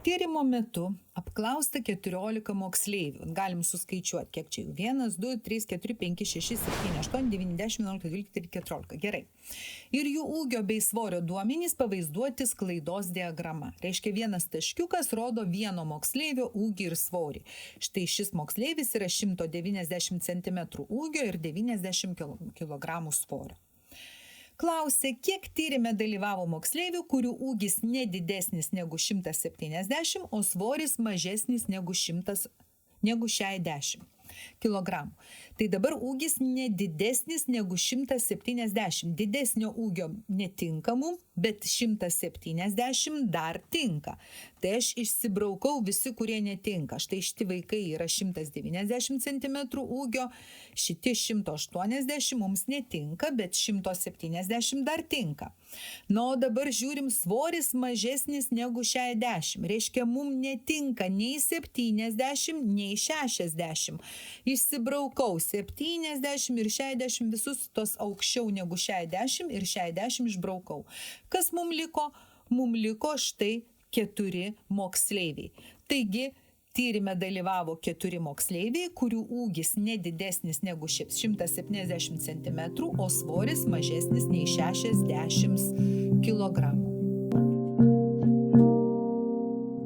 Tyrimo metu apklausta 14 moksleivių. Galim suskaičiuoti, kiek čia jų. 1, 2, 3, 4, 5, 6, 7, 8, 9, 10, 11, 12 ir 14. Gerai. Ir jų ūgio bei svorio duomenys pavaizduoti sklaidos diagrama. Reiškia, vienas taškiukas rodo vieno moksleivio ūgį ir svorį. Štai šis moksleivis yra 190 cm ūgio ir 90 kg svorio. Klausė, kiek tyrime dalyvavo moksleivių, kurių ūgis nedidesnis negu 170, o svoris mažesnis negu 60 kg. Tai dabar ūgis nedidesnis negu 170. Didesnio ūgio netinka mum, bet 170 dar tinka. Tai aš išsibraukau visi, kurie netinka. Štai šitie vaikai yra 190 cm ūgio, šitie 180 mums netinka, bet 170 dar tinka. Na, o dabar žiūrim, svoris mažesnis negu 60. Reiškia, mums netinka nei 70, nei 60. Išsibraukau 70 ir 60 visus tos aukščiau negu 60 ir 60 išbraukau. Kas mums liko? Mums liko štai 4 moksleiviai. Taigi, tyrime dalyvavo 4 moksleiviai, kurių ūgis nedidesnis negu 170 cm, o svoris mažesnis nei 60 kg.